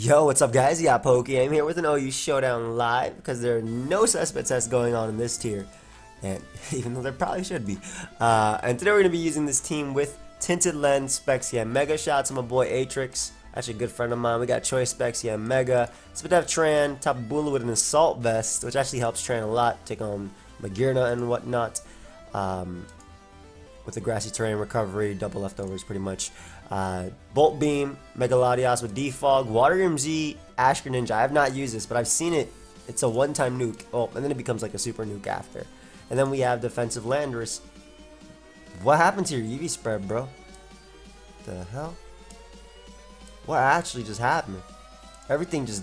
Yo, what's up, guys? Yeah, PokeaimMD here with an OU Showdown live because there are no suspect tests going on in this tier, and even though there probably should be. And today we're going to be using this team with Tinted Lens Specs Yanmega. Shout out to my boy Atrix, actually a good friend of mine. We got Choice Specs Yanmega, Spidef Tran, Tapabula with an Assault Vest, which actually helps Tran a lot, take on Magirna and whatnot. With the Grassy Terrain Recovery, double leftovers pretty much. Bolt Beam, Megalodios with Defog, PokeaimMD, asfgerthrrth. I have not used this, but I've seen it. It's a one-time nuke. Oh, and then it becomes like a super nuke after. And then we have Defensive Landorus. What happened to your EV spread, bro? The hell? What actually just happened? Everything just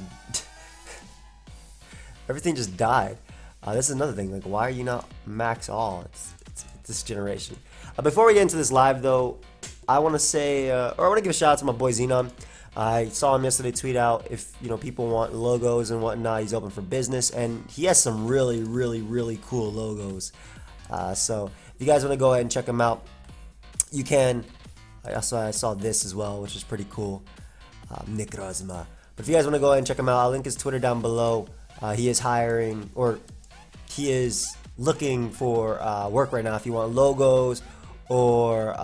everything just died. This is another thing. Like, why are you not max all? It's this generation. Before we get into this live, though, I want to say, or I want to give a shout out to my boy Xenon. I saw him yesterday tweet out if people want logos and whatnot, he's open for business, and he has some really cool logos. So if you guys want to go ahead and check him out, you can. I saw this as well, which is pretty cool. Nick Rozma. But if you guys want to go ahead and check him out, I'll link his Twitter down below. He is hiring, or he is looking for work right now. If you want logos or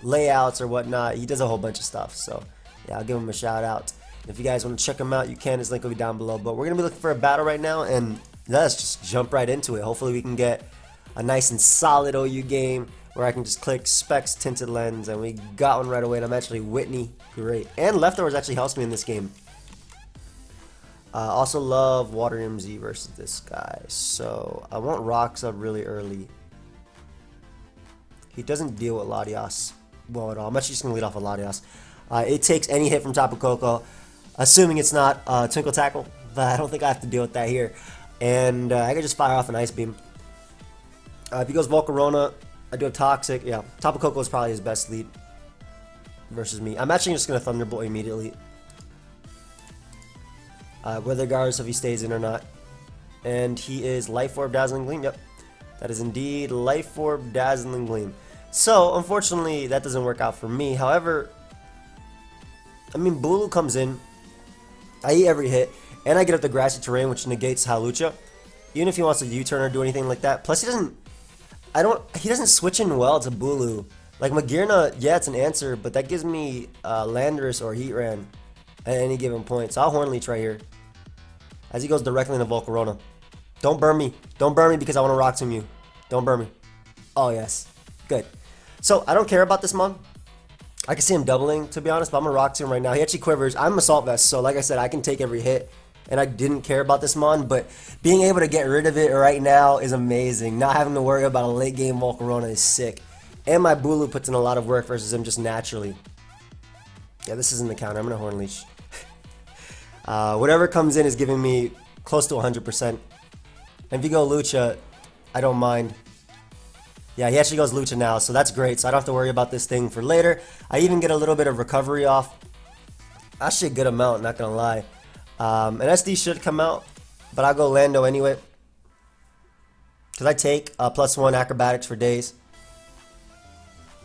layouts or whatnot, he does a whole bunch of stuff. So yeah, I'll give him a shout out. And if you guys want to check him out, you can. His link will be down below. But we're gonna be looking for a battle right now, and let's just jump right into it. Hopefully we can get a nice and solid OU game where I can just click Specs Tinted Lens, and we got one right away. And I'm actually Whitney, great, and leftovers actually helps me in this game. Also love PokeaimMD versus this guy, so I want rocks up really early. He doesn't deal with Latias well at all. I'm actually just going to lead off with Latias. It takes any hit from Tapu Koko, assuming it's not Twinkle Tackle, but I don't think I have to deal with that here. And I can just fire off an Ice Beam. If he goes Volcarona, I do have Toxic. Yeah, Tapu Koko is probably his best lead versus me. I'm actually just going to Thunderbolt immediately. Regardless if he stays in or not. And he is Life Orb Dazzling Gleam. Yep, that is indeed Life Orb Dazzling Gleam. So unfortunately that doesn't work out for me. However, I mean, Bulu comes in, I eat every hit, and I get up the Grassy Terrain, which negates Hawlucha, even if he wants to U-turn or do anything like that. Plus he doesn't switch in well to Bulu. Like Magirna, yeah, it's an answer, but that gives me Landorus or Heatran at any given point. So I'll Horn Leech right here as he goes directly into Volcarona. Don't burn me. Don't burn me because I want to Rock Tomb you. Don't burn me. Oh, yes. Good. So I don't care about this mon. I can see him doubling, to be honest, but I'm going to Rock Tomb right now. He actually quivers. I'm Assault Vest, so like I said, I can take every hit. And I didn't care about this mon, but being able to get rid of it right now is amazing. Not having to worry about a late game Volcarona is sick. And my Bulu puts in a lot of work versus him just naturally. Yeah, this isn't the counter. I'm going to Horn Leech. Whatever comes in is giving me close to 100%. And if you go Lucha, I don't mind. Yeah, he actually goes Lucha now, so that's great. So I don't have to worry about this thing for later. I even get a little bit of recovery off. Actually a good amount, not going to lie. An SD should come out, but I'll go Lando anyway. Because I take +1 acrobatics for days.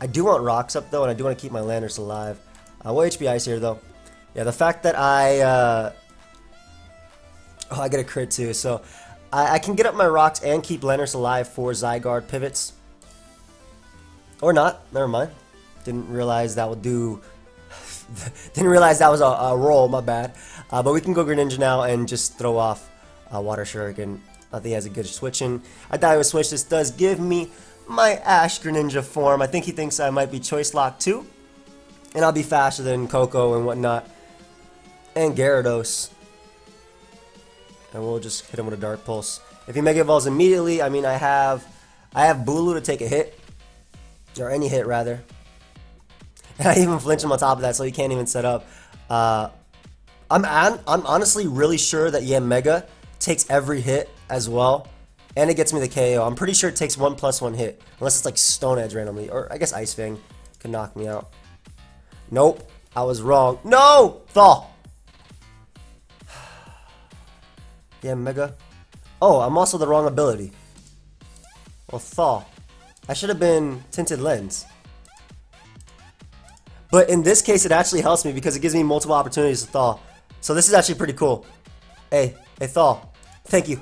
I do want rocks up though, and I do want to keep my Landorus alive. What HP Ice here though? Yeah, the fact that I get a crit too, so I can get up my rocks and keep Landorus alive for Zygarde pivots. Or not, never mind. Didn't realize that would do... Didn't realize that was a roll, my bad. But we can go Greninja now and just throw off Water Shuriken. I think he has a good switch in. I thought he would switch. This does give me my asfgerthrrth form. I think he thinks I might be Choice Lock too. And I'll be faster than Coco and whatnot. And Gyarados. And we'll just hit him with a Dark Pulse. If he Mega Evolves immediately, I mean, I have Bulu to take a hit. Or any hit, rather. And I even flinch him on top of that, so he can't even set up. I'm honestly really sure that Yanmega takes every hit as well. And it gets me the KO. I'm pretty sure it takes 1+1 hit. Unless it's like Stone Edge randomly. Or I guess Ice Fang could knock me out. Nope. I was wrong. No! Thaw! Yanmega. Oh, I'm also the wrong ability. Well, Thaw. I should have been Tinted Lens. But in this case, it actually helps me because it gives me multiple opportunities to Thaw. So this is actually pretty cool. Hey, Thal, thank you.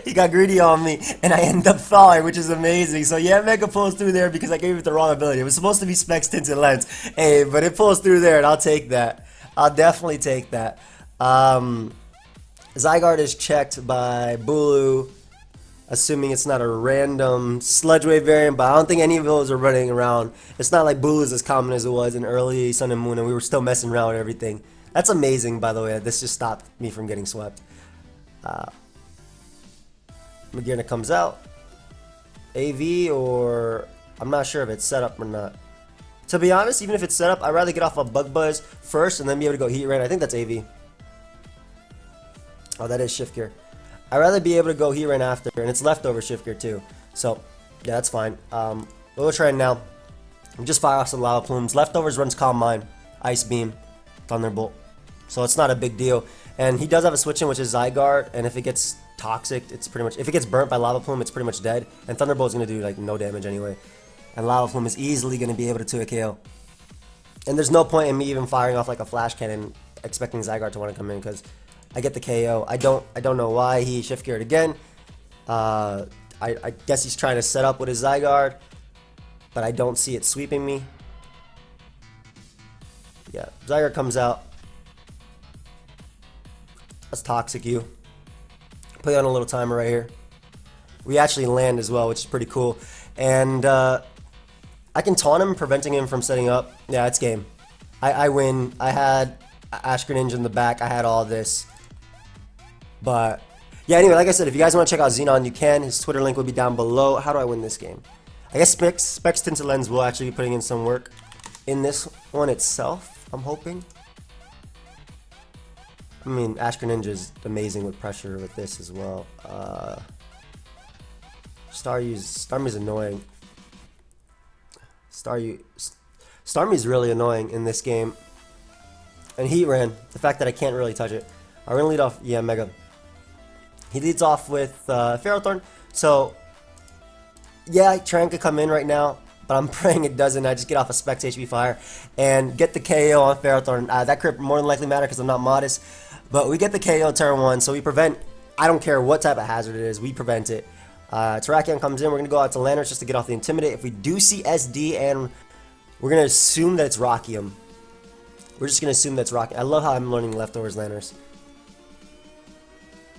He got greedy on me, and I end up thawing, which is amazing. So yeah, Mega pulls through there because I gave it the wrong ability. It was supposed to be Specs Tinted Lens. Hey, but it pulls through there, and I'll take that. I'll definitely take that. Zygarde is checked by Bulu, assuming it's not a random Sludge Wave variant, but I don't think any of those are running around. It's not like Bulu is as common as it was in early Sun and Moon, and we were still messing around with everything. That's amazing, by the way. This just stopped me from getting swept. Magearna comes out. AV, or I'm not sure if it's set up or not. To be honest, even if it's set up, I'd rather get off a Bug Buzz first and then be able to go Heat Rain. I think that's AV. Oh, that is Shift Gear. I'd rather be able to go Heat Rain after, and it's leftover Shift Gear too. So, yeah, that's fine. We'll try it now. Just fire off some Lava Plumes. Leftovers runs Calm Mind, Ice Beam, Thunderbolt. So it's not a big deal. And he does have a switch in, which is Zygarde, and if it gets toxic, it's pretty much, if it gets burnt by Lava Plume, it's pretty much dead. And Thunderbolt is going to do like no damage anyway. And Lava Plume is easily going to be able to 2-hit KO. And there's no point in me even firing off like a Flash Cannon expecting Zygarde to want to come in, because I get the KO. I don't know why he Shift Geared again. I guess he's trying to set up with his Zygarde, but I don't see it sweeping me. Yeah, Zygarde comes out. That's Toxic you. Put you on a little timer right here. We actually land as well, which is pretty cool. And I can taunt him, preventing him from setting up. Yeah, it's game. I win. I had Ash Greninja in the back. I had all this. But yeah, anyway, like I said, if you guys want to check out Xenon, you can. His Twitter link will be down below. How do I win this game? I guess Specs Tinted Lens will actually be putting in some work in this one itself, I'm hoping. I mean, Ash Greninja is amazing with pressure with this as well. Starmie's annoying. Starmie's really annoying in this game. And Heat Ran, the fact that I can't really touch it. I'm gonna lead off Yanmega. He leads off with Ferrothorn. So yeah, Tran could come in right now, but I'm praying it doesn't. I just get off a Specs HP Fire and get the KO on Ferrothorn. That crit more than likely matter because I'm not modest. But we get the KO turn 1, so we prevent, I don't care what type of hazard it is, we prevent it. Terrakion comes in, we're going to go out to Lanners just to get off the Intimidate. If we do see SD, and we're going to assume that it's Rockium. We're just going to assume that's Rockium. I love how I'm learning Leftovers Lanners.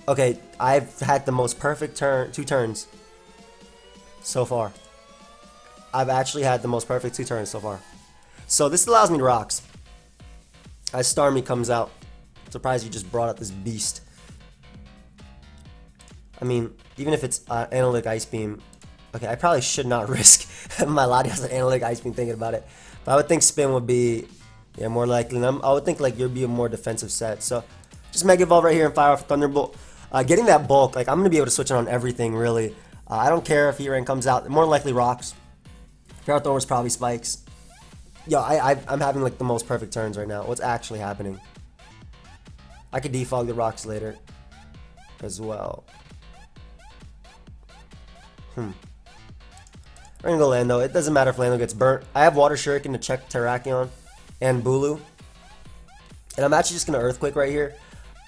Okay, I've had the most perfect 2 turns so far. I've actually had the most perfect 2 turns so far. So this allows me to Rocks. As Starmie comes out. Surprised you just brought up this beast. I mean, even if it's Analytic Ice Beam, okay, I probably should not risk my Latias an Analytic Ice Beam thinking about it. But I would think Spin would be, yeah, more likely. And I would think like you'd be a more defensive set. So just Mega Evolve right here and fire off Thunderbolt. Getting that bulk, like I'm gonna be able to switch it on everything really. I don't care if Heat Rain comes out. More likely Rocks. Ferrothorn was probably Spikes. Yo, I'm having like the most perfect turns right now. What's actually happening? I could defog the Rocks later as well. We're gonna go Lando. It doesn't matter if Lando gets burnt. I have Water Shuriken to check Terrakion and Bulu. And I'm actually just gonna Earthquake right here.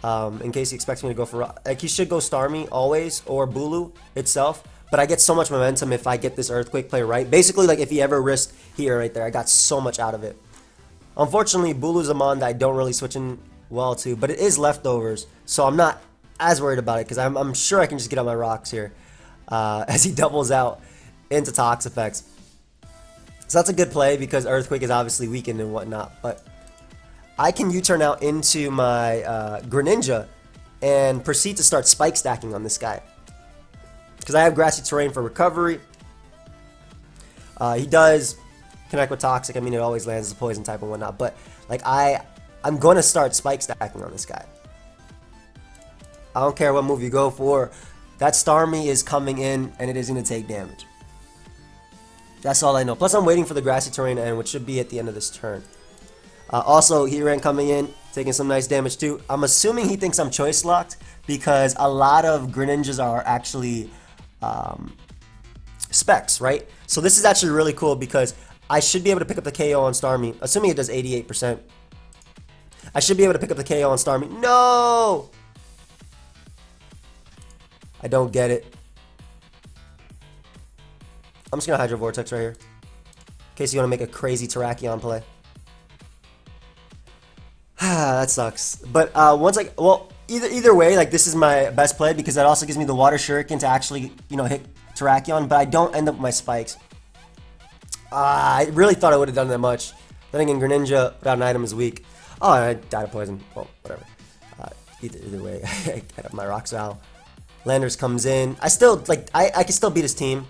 In case he expects me to go for, like, he should go Starmie always or Bulu itself. But I get so much momentum if I get this Earthquake play right. Basically, like if he ever risked here right there, I got so much out of it. Unfortunately, Bulu's a mon that I don't really switch in well to, but it is Leftovers, so I'm not as worried about it because I'm sure I can just get on my Rocks here as he doubles out into Tox effects. So that's a good play because Earthquake is obviously weakened and whatnot, but I can U-turn out into my Greninja and proceed to start Spike stacking on this guy because I have Grassy Terrain for recovery. He does connect with Toxic. I mean, it always lands as a poison type and whatnot, but like I'm going to start Spike stacking on this guy. I don't care what move you go for. That Starmie is coming in, and it is going to take damage. That's all I know. Plus, I'm waiting for the Grassy Terrain to end, which should be at the end of this turn. Also, Heat Rain coming in, taking some nice damage too. I'm assuming he thinks I'm Choice Locked, because a lot of Greninjas are actually Specs, right? So this is actually really cool, because I should be able to pick up the KO on Starmie, assuming it does 88%. I should be able to pick up the KO on Starmie. No! I don't get it. I'm just gonna Hydro Vortex right here. In case you want to make a crazy Terrakion play. That sucks. But either way, like this is my best play because that also gives me the Water Shuriken to actually, you know, hit Terrakion, but I don't end up with my spikes. I really thought I would have done that much. Then again, Greninja without an item is weak. Oh, and I died of poison. Well, whatever. Either way, I get up my Rock Sal. Landers comes in. I still, like, I can still beat his team.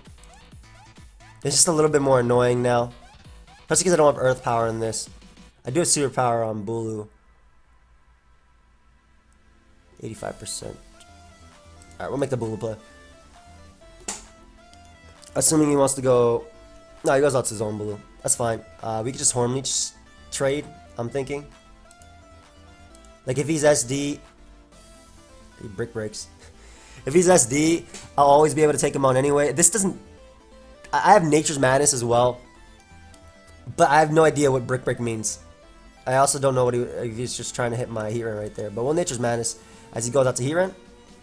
It's just a little bit more annoying now. Especially because I don't have Earth Power in this. I do have Super Power on Bulu. 85%. Alright, we'll make the Bulu play. Assuming he wants to go... No, he goes out to his own Bulu. That's fine. We could just Horn Leech trade, I'm thinking. Like, if he's SD... He Brick Breaks. If he's SD, I'll always be able to take him on anyway. This doesn't... I have Nature's Madness as well. But I have no idea what Brick Break means. I also don't know what if he's just trying to hit my Heat Ren right there. But we'll Nature's Madness as he goes out to Heat Ren.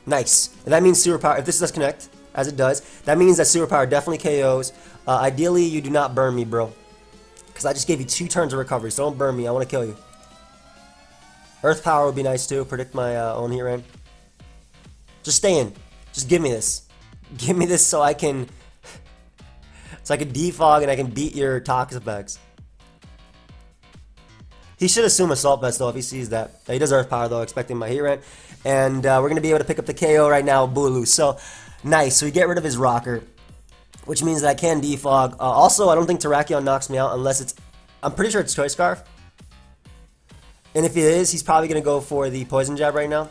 Nice. And that means Super Power. If this does connect, as it does, that means that Super Power definitely KOs. Ideally, you do not burn me, bro. Because I just gave you 2 turns of recovery, so don't burn me. I want to kill you. Earth Power would be nice too. Predict my own Heat Ren. Just stay in. Just give me this. Give me this so I can... So I can defog and I can beat your Toxapex. He should assume Assault Vest though if he sees that. He does Earth Power though, expecting my Heat Ren. And we're going to be able to pick up the KO right now, Bulu. So, nice. So we get rid of his Rocker. Which means that I can defog. Also, I don't think Terrakion knocks me out unless it's... I'm pretty sure it's Choice Scarf. And if it is, he's probably going to go for the Poison Jab right now.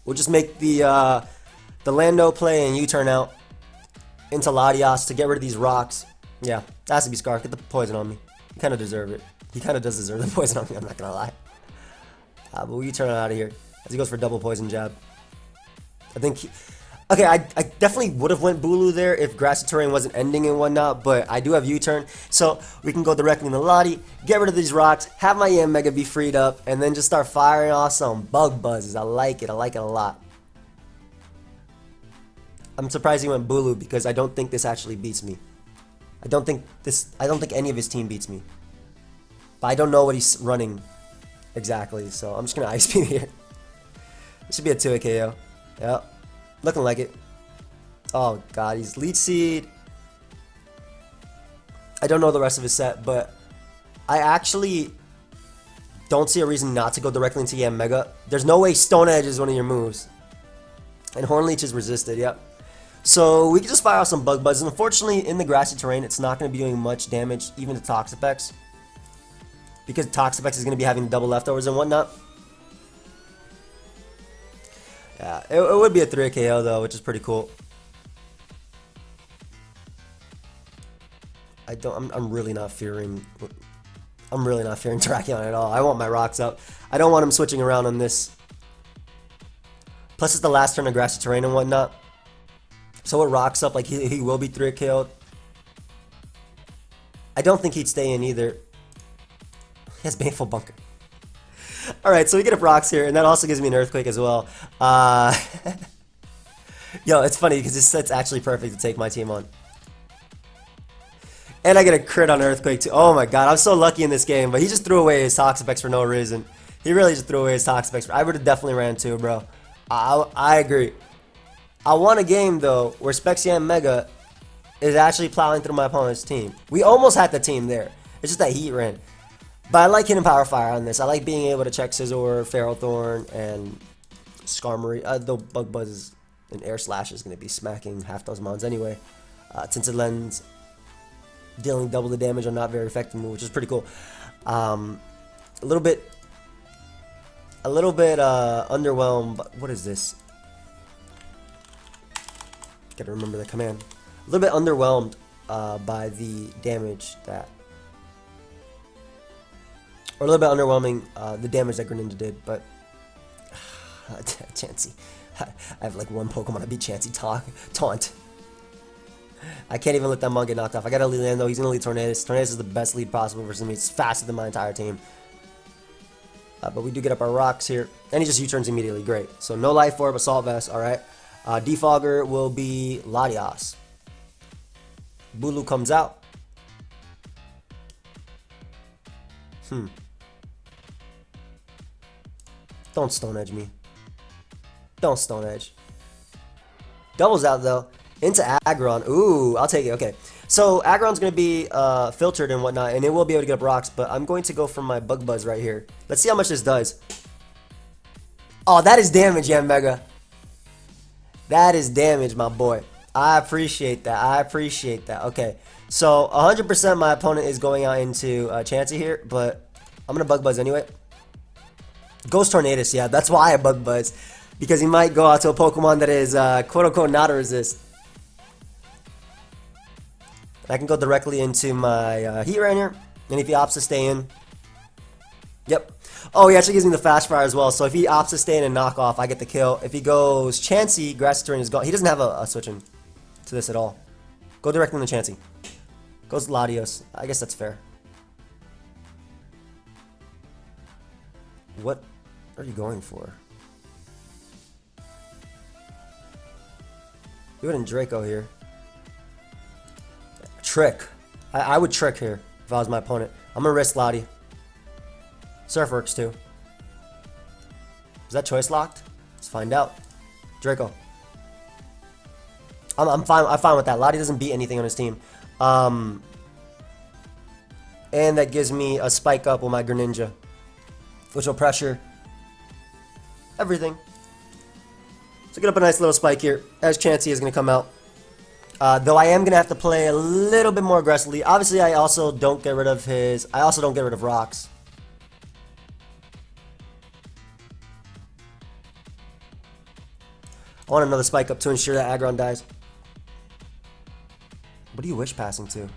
We'll just make the Lando play and U-turn out into Latias to get rid of these rocks. Yeah, that has to be Scarf. Get the poison on me. You kind of deserve it. He kind of does deserve the poison on me, I'm not going to lie. But we'll U-turn out of here as he goes for double Poison Jab. I think he... Okay, I definitely would have went Bulu there if Grassy Terrain wasn't ending and whatnot, but I do have U-turn, so we can go directly into Lati, get rid of these rocks, have my Yanmega be freed up, and then just start firing off some bug buzzes. I like it a lot. I'm surprised he went Bulu because I don't think this actually beats me. I don't think any of his team beats me. But I don't know what he's running exactly, so I'm just gonna Ice Beam here. It should be a 2 KO. Yep. Looking like it. Oh god, he's Leech Seed. I don't know the rest of his set, but I actually don't see a reason not to go directly into Yanmega. There's no way Stone Edge is one of your moves. And Horn Leech is resisted, yep. So we can just fire off some Bug Buzzes. Unfortunately, in the Grassy Terrain, it's not going to be doing much damage, even to Toxapex. Because Toxapex is going to be having double leftovers and whatnot. Yeah, it would be a 3 KO though, which is pretty cool. I'm really not fearing Terrakion at all. I want my rocks up. I don't want him switching around on this. Plus it's the last turn of Grassy Terrain and whatnot. So it rocks up, like he will be 3 KO'd. I don't think he'd stay in either. He has Baneful Bunker. Alright, so we get up rocks here, and that also gives me an Earthquake as well. Yo, it's funny because this set's actually perfect to take my team on. And I get a crit on Earthquake too. Oh my god, I'm so lucky in this game, but he just threw away his Toxapex for no reason. He really just threw away his Toxapex. I would have definitely ran too, bro. I agree. I want a game, though, where Specs Yanmega is actually plowing through my opponent's team. We almost had the team there. It's just that Heat Ren. But I like hitting Power Fire on this. I like being able to check Scizor, Ferrothorn, and Skarmory. Though Bug Buzz and Air Slash is going to be smacking half those mons anyway. Tinted Lens dealing double the damage on not very effective move, which is pretty cool. A little bit underwhelmed. But what is this? Gotta remember the command. A little bit underwhelmed by the damage that... Or a little bit underwhelming, the damage that Greninja did, but... Chansey. I have like one Pokemon to beat Chansey. Taunt. I can't even let that Mon get knocked off. I gotta lead Lando. He's gonna lead Tornadus. Tornadus is the best lead possible versus me. It's faster than my entire team. But we do get up our rocks here. And he just U-turns immediately. Great. So no Life Orb, Assault Vest. Alright. Defogger will be Latias. Bulu comes out. Don't Stone Edge me. Don't Stone Edge. Doubles out though. Into Aggron. Ooh, I'll take it. Okay. So Aggron's going to be filtered and whatnot, and it will be able to get up rocks, but I'm going to go for my Bug Buzz right here. Let's see how much this does. Oh, that is damage, Yanmega. That is damage, my boy. I appreciate that. I appreciate that. Okay. So 100% my opponent is going out into Chansey here, but I'm going to Bug Buzz anyway. Ghost Tornadus, yeah, that's why I Bug Buzz. Because he might go out to a Pokemon that is quote-unquote not a resist. I can go directly into my Heat Rainer, and if he opts to stay in... Yep. Oh, he actually gives me the Fast Fire as well, so if he opts to stay in and knock off, I get the kill. If he goes Chansey, Grass Terrain is gone. He doesn't have a switch in to this at all. Go directly into Chansey. Goes Latios. I guess that's fair. What are you going for? You went in Draco here. Trick. I would trick here if I was my opponent. I'm gonna risk Lottie. Surf works too. Is that choice locked? Let's find out. Draco. I'm fine with that. Lottie doesn't beat anything on his team. And that gives me a spike up with my Greninja, which will pressure everything. So get up a nice little spike here as Chansey is going to come out. Though I am going to have to play a little bit more aggressively. Obviously, I also don't get rid of his... I also don't get rid of rocks. I want another spike up to ensure that Aggron dies. What are you wish passing to?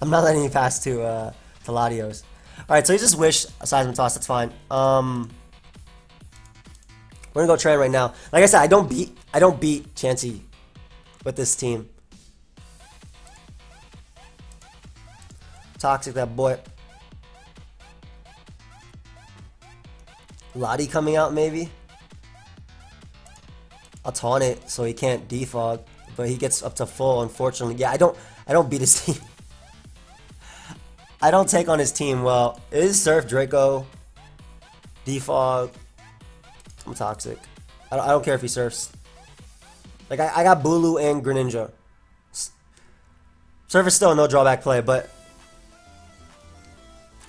I'm not letting you pass to Latios. Alright, so he just wish a Seismic Toss, that's fine. We're gonna go Tran right now. Like I said, I don't beat Chansey with this team. Toxic, that boy. Lottie coming out maybe. I'll taunt it so he can't defog, but he gets up to full, unfortunately. Yeah, I don't beat his team. I don't take on his team well. It is Surf, Draco, defog. I'm toxic. I don't care if he surfs. Like, I got Bulu and Greninja. Surf is still a no drawback play, but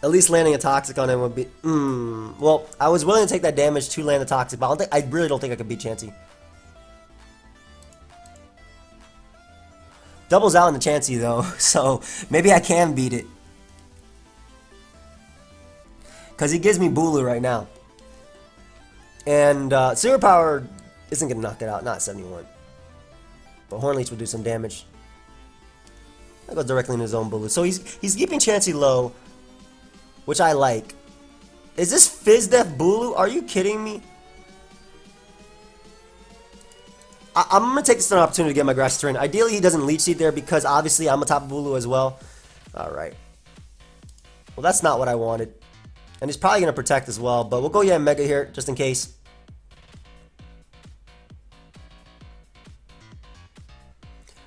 at least landing a toxic on him would be... Well, I was willing to take that damage to land the toxic, but I really don't think I could beat Chansey. Doubles out in the Chansey though, so maybe I can beat it. Because he gives me Bulu right now. And Super Power isn't going to knock it out, not 71. But Horn Leech will do some damage. I go directly into his own Bulu. So he's keeping Chansey low, which I like. Is this Fizz Death Bulu? Are you kidding me? I'm going to take this as an opportunity to get my Grass Terrain. Ideally, he doesn't Leech Seed there because obviously I'm a top Bulu as well. Alright. Well, that's not what I wanted. And he's probably going to protect as well, but we'll go Yanmega here, just in case.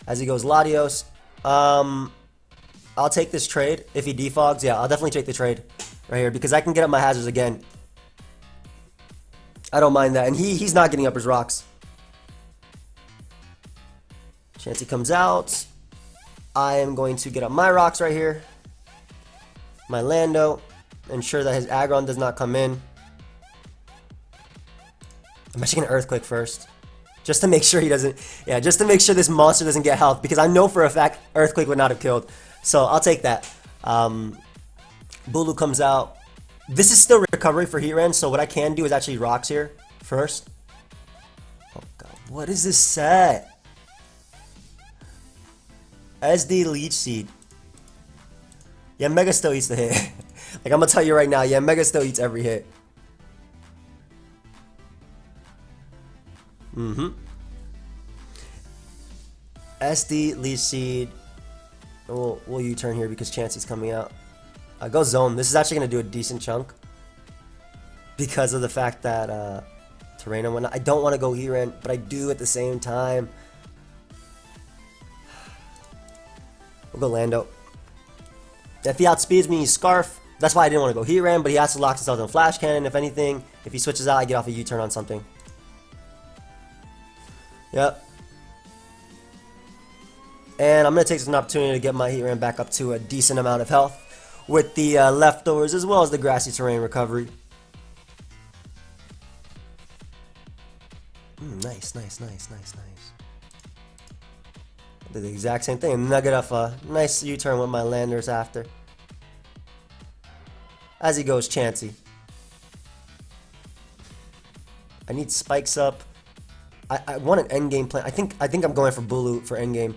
As he goes Latios. I'll take this trade if he defogs. Yeah, I'll definitely take the trade right here because I can get up my hazards again. I don't mind that. And he's not getting up his rocks. Chansey comes out. I am going to get up my rocks right here. My Lando. Ensure that his Aggron does not come in. I'm actually going to Earthquake first. Just to make sure he doesn't... Yeah, just to make sure this monster doesn't get health. Because I know for a fact Earthquake would not have killed. So I'll take that. Bulu comes out. This is still recovery for Heatran. So what I can do is actually rocks here first. Oh god. What is this set? SD Leech Seed. Yanmega still eats the hit. Like, I'm gonna tell you right now, Yanmega still eats every hit. SD, Leech Seed. We'll U-turn here because Chansey's coming out. Go Zone. This is actually gonna do a decent chunk. because of the fact that terrain and whatnot. I don't want to go Heatran, but I do at the same time. We'll go Lando. If he outspeeds me, he's Scarf. That's why I didn't want to go Heatran, but he has to lock himself in Flash Cannon. If anything, if he switches out, I get off a U-turn on something. Yep. And I'm going to take this as an opportunity to get my Heatran back up to a decent amount of health with the leftovers as well as the grassy terrain recovery. Nice. Did the exact same thing. And then I get off a nice U-turn with my landers after. As he goes Chansey. I need spikes up. I want an endgame plan. I think I'm going for Bulu for endgame.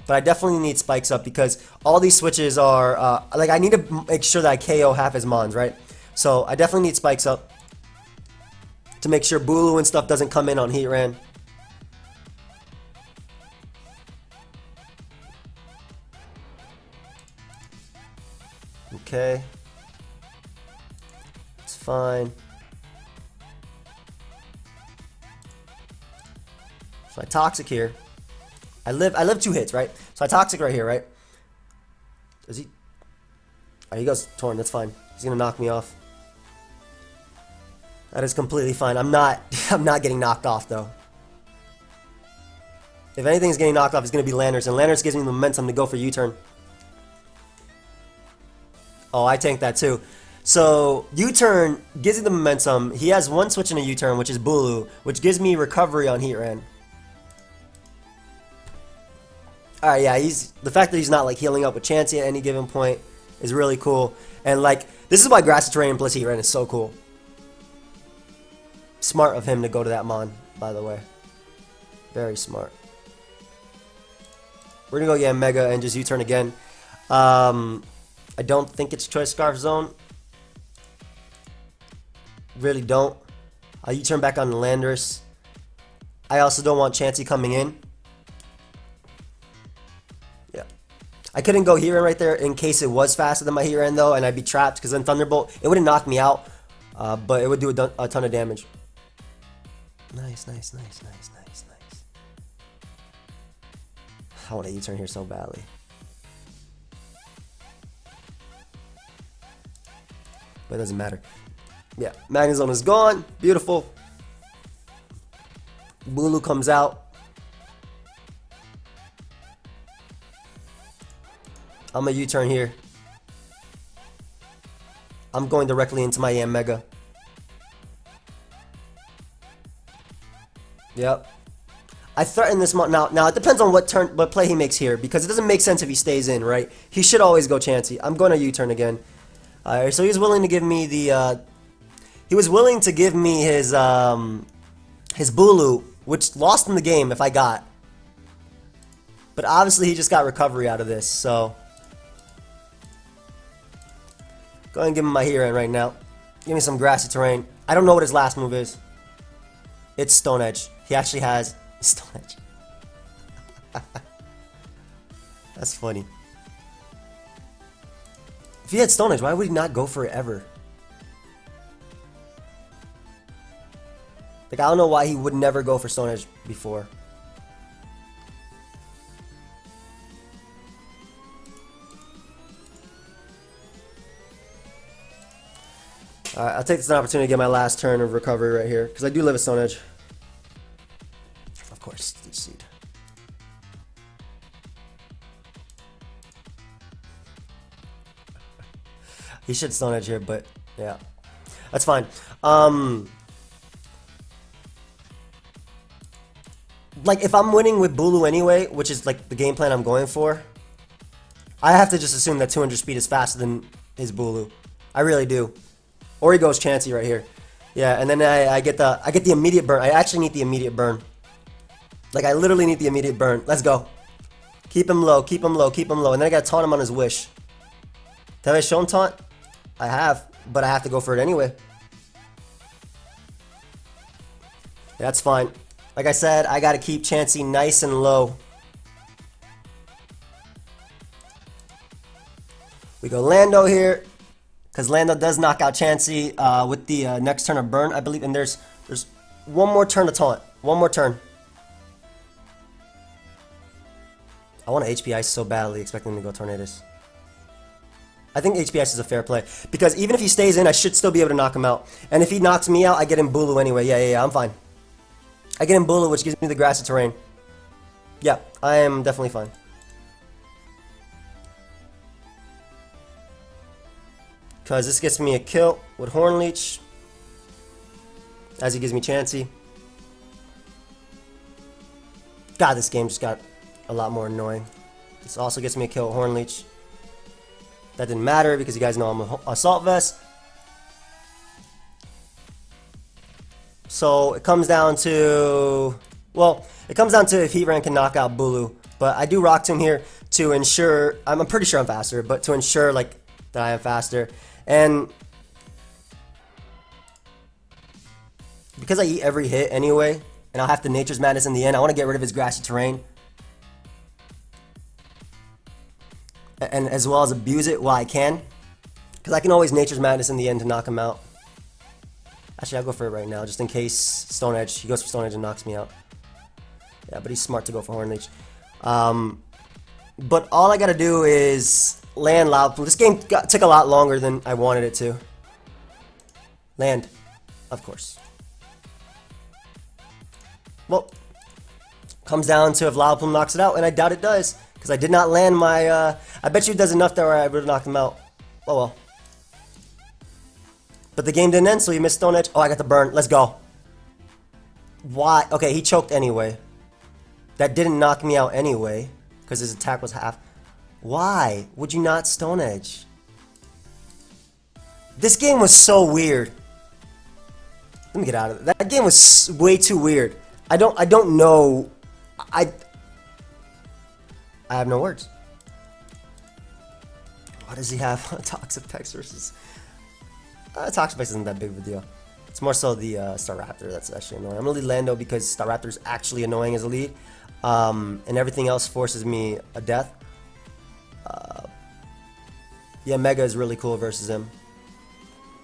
But I definitely need spikes up because all these switches are like I need to make sure that I KO half his mons, right? So I definitely need spikes up to make sure Bulu and stuff doesn't come in on Heatran. Okay. It's fine. So I Toxic here. I live 2 hits, right? So I Toxic right here, right? Does he? Oh, he goes Torn, that's fine. He's gonna knock me off. That is completely fine. I'm not getting knocked off though. If anything's getting knocked off, it's gonna be Landers, and Landers gives me the momentum to go for U-turn. Oh, I tanked that too. So U-turn gives me the momentum. He has one switch in a U-turn, which is Bulu, which gives me recovery on Heatran. Alright, yeah, the fact that he's not like healing up with Chansey at any given point is really cool. And like, this is why Grassy Terrain plus Heatran is so cool. Smart of him to go to that Mon, by the way. Very smart. We're gonna go Yanmega and just U-turn again. I don't think it's Choice Scarf Zone. Really don't. I'll U-turn back on the Landers. I also don't want Chansey coming in. Yeah. I couldn't go Heatran right there in case it was faster than my Heatran though, and I'd be trapped because then Thunderbolt, it wouldn't knock me out, but it would do a ton of damage. Nice. I want to U-turn here so badly. But it doesn't matter. Yeah, Magnezone is gone. Beautiful. Bulu comes out. I'm a U-turn here. I'm going directly into my Yanmega. Yep. I threaten this Mon. Now it depends on what play he makes here, because it doesn't make sense if he stays in, right? He should always go Chansey. I'm going to U-turn again. Alright, so he's willing to give me the he was willing to give me his Bulu, which lost in the game if I got. But obviously he just got recovery out of this, so go ahead and give him my Heatran right now. Give me some grassy terrain. I don't know what his last move is. It's Stone Edge. He actually has Stone Edge. That's funny. If he had Stone Edge, why would he not go for it ever? Like, I don't know why he would never go for Stone Edge before. Alright, I'll take this as an opportunity to get my last turn of recovery right here, because I do live a Stone Edge. Of course, Stitch Seed. He should Stone Edge here, but yeah, that's fine. Like, if I'm winning with Bulu anyway, which is like the game plan I'm going for, I have to just assume that 200 speed is faster than his Bulu. I really do. Or he goes Chansey right here. Yeah, and then I get the immediate burn. I actually need the immediate burn. Like, I literally need the immediate burn. Let's go. Keep him low, keep him low, keep him low. And then I gotta taunt him on his wish. Have I shown taunt? I have, but I have to go for it anyway. Yeah, that's fine. Like I said, I gotta keep Chansey nice and low. We go Lando here. because Lando does knock out Chansey with the next turn of burn, I believe. And there's one more turn to taunt. One more turn. I want to HP Ice so badly, expecting him to go Tornadus. I think HP Ice is a fair play, because even if he stays in, I should still be able to knock him out. And if he knocks me out, I get him Bulu anyway. Yeah, I'm fine. I get him Bulu, which gives me the grassy terrain. Yeah, I am definitely fine. Because this gets me a kill with Horn Leech, as he gives me Chansey. God, this game just got a lot more annoying. This also gets me a kill with Horn Leech. That didn't matter because you guys know I'm an Assault Vest. So it comes down to, well, it comes down to if Heatran can knock out Bulu. But I do Rock Tomb here to ensure, I'm pretty sure I'm faster, but to ensure like that I am faster. And because I eat every hit anyway, and I'll have to Nature's Madness in the end, I want to get rid of his grassy terrain. And as well as abuse it while I can. Because I can always Nature's Madness in the end to knock him out. Actually, I'll go for it right now, just in case Stone Edge. He goes for Stone Edge and knocks me out. Yeah, but he's smart to go for Horn Leech. But all I gotta do is land Loudpool. This game took a lot longer than I wanted it to. Land, of course. Well, comes down to if Loudpool knocks it out, and I doubt it does. Because I did not land my, I bet you it does enough there where I would have knocked him out. Oh well. But the game didn't end, so you missed Stone Edge. Oh, I got the burn. Let's go. Why? Okay, he choked anyway. That didn't knock me out anyway. Because his attack was half. Why would you not Stone Edge? This game was so weird. Let me get out of it. That game was way too weird. I don't know. I have no words. What does he have? Toxic Pex versus... Toxic Pex isn't that big of a deal. It's more so the Staraptor that's actually annoying. I'm going to lead Lando because Staraptor is actually annoying as a lead. And everything else forces me a death. Yeah, Mega is really cool versus him.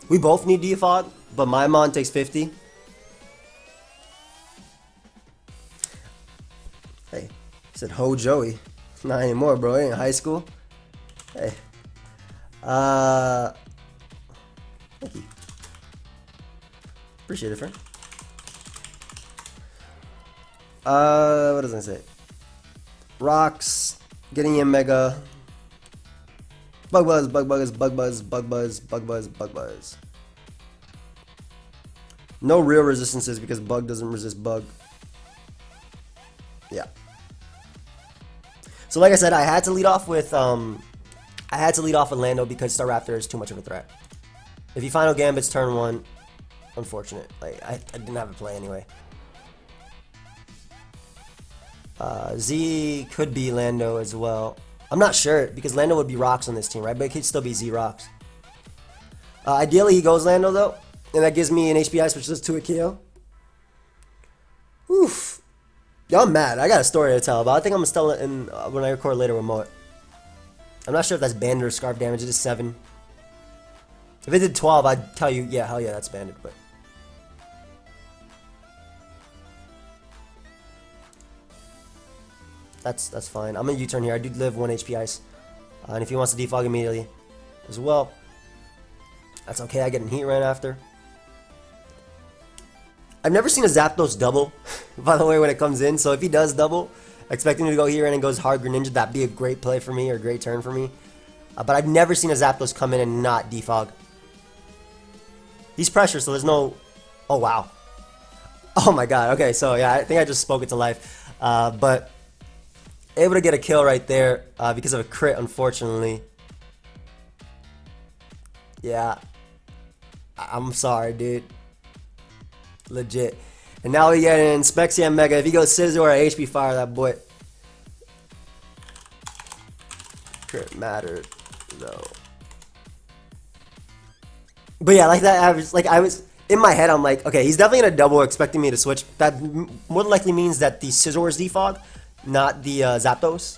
We both need Defog, but my Mon takes 50. Hey, he said Ho Joey. Not anymore, bro. He in high school. Hey. Thank you. Appreciate it, friend. What does it say? Rocks. Getting Yanmega. Bug buzz, bug buzz, bug buzz, bug buzz, bug buzz, bug buzz. No real resistances because bug doesn't resist bug. Yeah. So like I said, I had to lead off with Lando because Staraptor is too much of a threat. If he Final Gambit's turn 1, unfortunate. Like I didn't have a play anyway. Z could be Lando as well. I'm not sure because Lando would be Rocks on this team, right? But it could still be Z Rocks. Ideally, he goes Lando though, and that gives me an HP Ice, which does 2 a KO. Oof. Yo, I'm mad. I got a story to tell, but I think I'm gonna tell it in when I record later with Moet. I'm not sure if that's banded or scarf damage. It is 7. If it did 12, I'd tell you, yeah, hell yeah, that's banded. But that's fine. I'm gonna U-turn here. I do live 1 HP Ice, and if he wants to defog immediately, as well, that's okay. I get in heat right after. I've never seen a Zapdos double, by the way, when it comes in. So if he does double, expecting him to go here and goes hard Greninja, that'd be a great play for me or a great turn for me. But I've never seen a Zapdos come in and not defog. He's pressure, so there's no... Oh, wow. Oh, my God. Okay, so yeah, I think I just spoke it to life. But able to get a kill right there because of a crit, unfortunately. Yeah. I'm sorry, dude. Legit. And now we get in Specs Yanmega. If he goes Scizor or HP Fire, that boy. Crit mattered, though. But yeah, like that average, like I was in my head, I'm like, okay, he's definitely gonna double, expecting me to switch. That more than likely means that the Scizor is defog, not the Zapdos.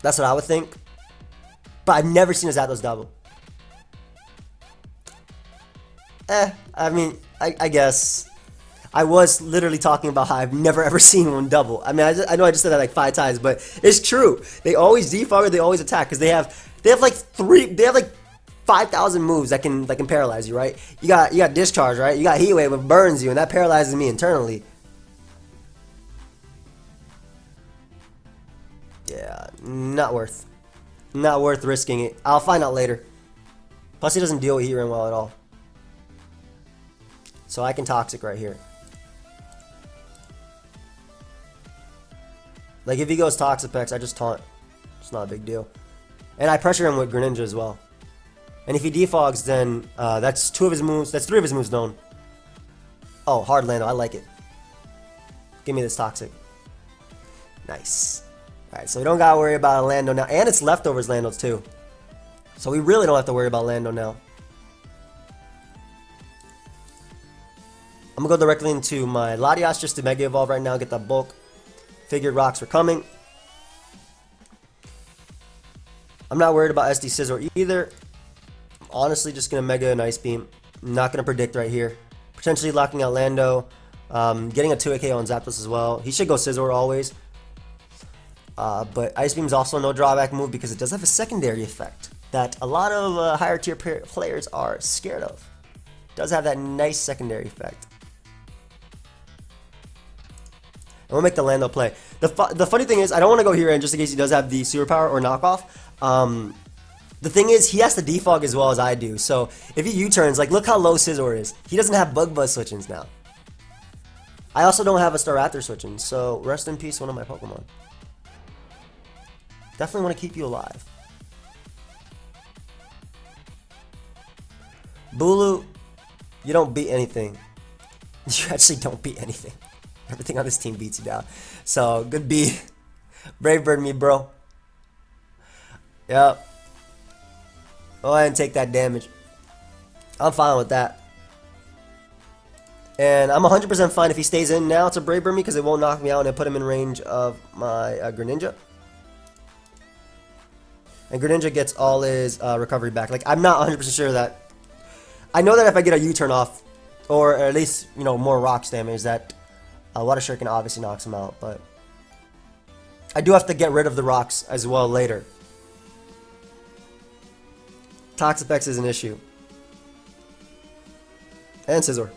That's what I would think. But I've never seen a Zapdos double. I mean, I guess. I was literally talking about how I've never ever seen one double. I mean, I know I just said that like 5 times, but it's true. They always defog or they always attack because they have like 5,000 moves that can paralyze you, right? You got discharge, right? You got heat wave, which burns you, and that paralyzes me internally. Yeah, not worth risking it. I'll find out later. Plus, he doesn't deal with heat ring well at all, so I can toxic right here. Like, if he goes Toxapex, I just taunt. It's not a big deal. And I pressure him with Greninja as well. And if he defogs, then that's 2 of his moves. That's 3 of his moves known. Oh, hard Lando. I like it. Give me this Toxic. Nice. Alright, so we don't gotta worry about a Lando now. And it's leftovers Landos too. So we really don't have to worry about Lando now. I'm gonna go directly into my Latias just to Mega Evolve right now, get that bulk. Figured rocks were coming. I'm not worried about SD Scizor either. I'm honestly just going to Mega an Ice Beam. Not going to predict right here. Potentially locking out Lando. Getting a 2 KO on Zapdos as well. He should go Scizor always. But Ice Beam is also no drawback move because it does have a secondary effect that a lot of higher tier players are scared of. It does have that nice secondary effect. We'll make the Lando play. The funny thing is, I don't want to go here in just in case he does have the superpower or knockoff. The thing is, he has to defog as well as I do. So if he U-turns, like look how low Scizor is. He doesn't have Bug Buzz switch-ins now. I also don't have a Staraptor switch-in, so rest in peace one of my Pokemon. Definitely want to keep you alive. Bulu, you don't beat anything. You actually don't beat anything. Everything on this team beats you down. So, good B. Brave Bird me, bro. Yep. Go ahead and take that damage. I'm fine with that. And I'm 100% fine if he stays in now to Brave Bird me because it won't knock me out and it put him in range of my Greninja. And Greninja gets all his recovery back. Like, I'm not 100% sure that... I know that if I get a U-turn off, or at least, you know, more rocks damage, that... Water Shuriken obviously knocks him out, but I do have to get rid of the rocks as well later. Toxapex is an issue. And Scizor.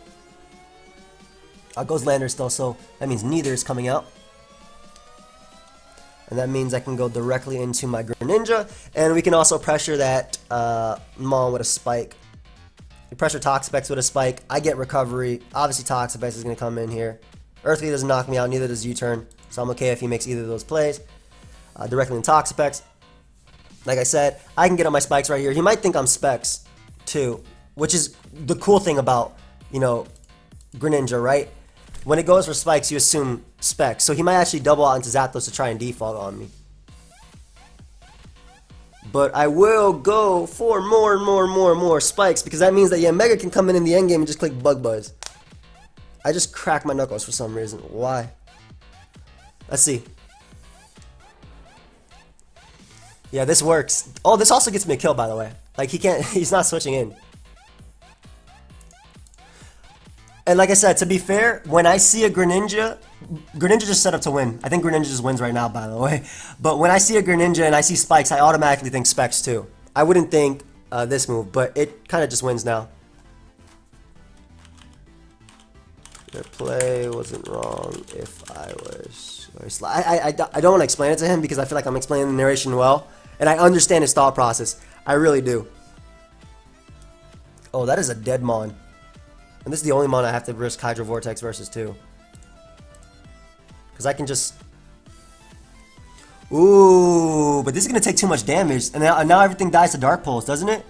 Goes Lander still, so that means neither is coming out. And that means I can go directly into my Greninja, and we can also pressure that Mon with a Spike. We pressure Toxapex with a Spike. I get recovery. Obviously Toxapex is going to come in here. Earthly doesn't knock me out, neither does U-turn, so I'm okay if he makes either of those plays. Directly in Toxapex. Like I said, I can get on my spikes right here. He might think I'm Specs, too, which is the cool thing about, you know, Greninja, right? When it goes for spikes, you assume Specs, so he might actually double out into Zapdos to try and defog on me. But I will go for more spikes, because that means that Yanmega can come in the endgame and just click Bug Buzz. I just cracked my knuckles for some reason. Why? Let's see. Yeah, this works. Oh, this also gets me a kill, by the way. Like, he's not switching in. And like I said, to be fair, when I see a Greninja just set up to win. I think Greninja just wins right now, by the way. But when I see a Greninja and I see spikes, I automatically think Specs too. I wouldn't think this move, but it kind of just wins now. Their play wasn't wrong if I was... I don't want to explain it to him because I feel like I'm explaining the narration well. And I understand his thought process. I really do. Oh, that is a dead Mon. And this is the only Mon I have to risk Hydro Vortex versus too. Because I can just... Ooh, but this is going to take too much damage. And now everything dies to Dark Pulse, doesn't it?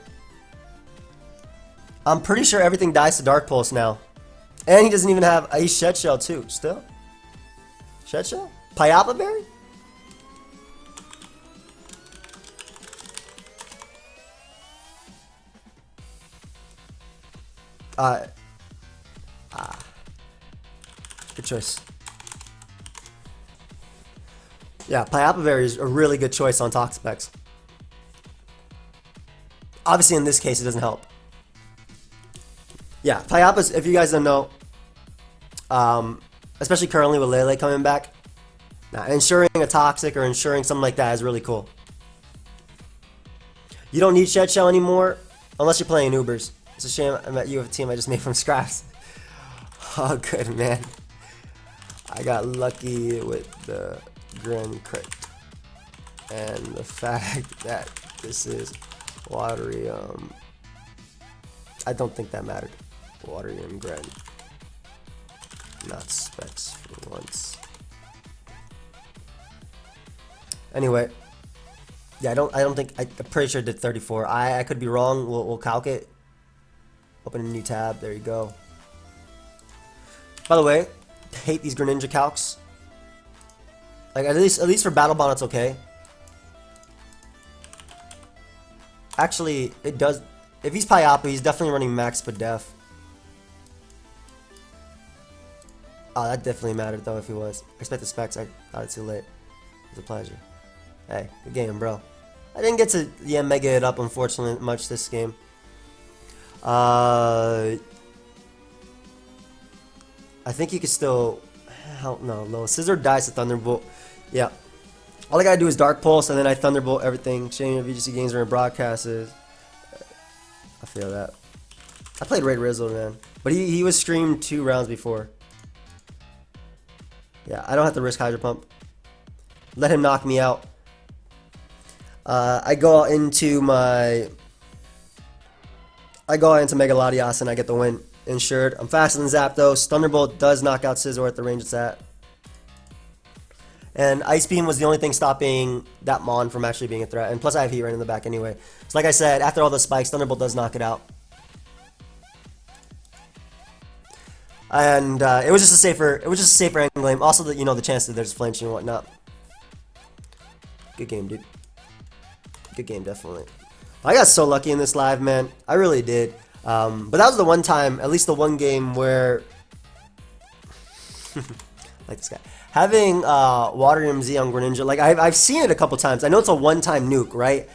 I'm pretty sure everything dies to Dark Pulse now. And he doesn't even have... He's Shed Shell too, still. Shed Shell? Payapa Berry? Good choice. Yeah, Payapa Berry is a really good choice on Toxapex. Obviously, in this case, it doesn't help. Yeah, Pyappa's, if you guys don't know, especially currently with Lele coming back, ensuring a Toxic or ensuring something like that is really cool. You don't need Shed Shell anymore unless you're playing Ubers. It's a shame I met you with a team I just made from scraps. Oh, good, man. I got lucky with the Grin crit. And the fact that this is watery, I don't think that mattered. Watery and Grin. Not Specs for once. Anyway. Yeah, I don't think, I'm pretty sure it did 34. I could be wrong. We'll calc it. Open a new tab. There you go. By the way, I hate these Greninja calcs. Like at least for Battle Bond it's okay. Actually, it does. If he's Pyappa, he's definitely running max Pdef. Oh, that definitely mattered though if he was. I expected Specs. I thought it's too late. It was a pleasure. Hey, good game, bro. I didn't get to Yanmega it up, unfortunately, much this game. I think you could still... Hell no, low. Scissor dies to Thunderbolt. Yeah. All I gotta do is Dark Pulse, and then I Thunderbolt everything. Shame if VGC games are in broadcasts. I feel that. I played Ray Rizzle, man. But he was streamed 2 rounds before. Yeah, I don't have to risk Hydro Pump. Let him knock me out. I go into Mega Latias and I get the win insured. I'm faster than Zapdos. Thunderbolt does knock out Scizor at the range it's at. And Ice Beam was the only thing stopping that Mon from actually being a threat. And plus I have Heat right in the back anyway. So like I said, after all the spikes, Thunderbolt does knock it out. And it was just a safer end game. Also, the chance that there's flinching and whatnot. Good game, dude. Good game, definitely. I got so lucky in this live, man. I really did. But that was the one time, at least the one game where, like this guy, having Water MZ on Greninja. Like I've seen it a couple times. I know it's a one-time nuke, right?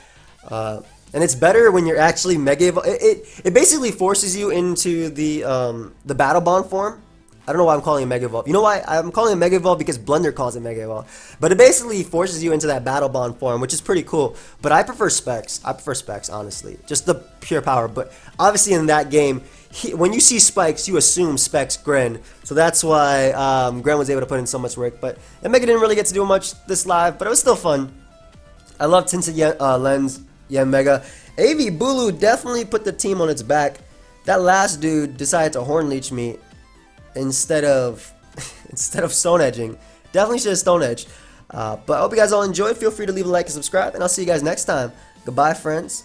And it's better when you're actually Mega Evolve. It basically forces you into the Battle Bond form. I don't know why I'm calling it Mega Evolve. You know why? I'm calling it Mega Evolve because Blender calls it Mega Evolve. But it basically forces you into that Battle Bond form, which is pretty cool. But I prefer Specs. I prefer Specs, honestly. Just the pure power. But obviously in that game, when you see Spikes, you assume Specs Gren. So that's why Gren was able to put in so much work. But Yanmega didn't really get to do much this live, but it was still fun. I love Tinted Lens Yanmega. AV Bulu definitely put the team on its back. That last dude decided to Horn Leech me instead of Stone Edging. Definitely should have Stone Edged. But I hope you guys all enjoyed. Feel free to leave a like and subscribe, and I'll see you guys next time. Goodbye, friends.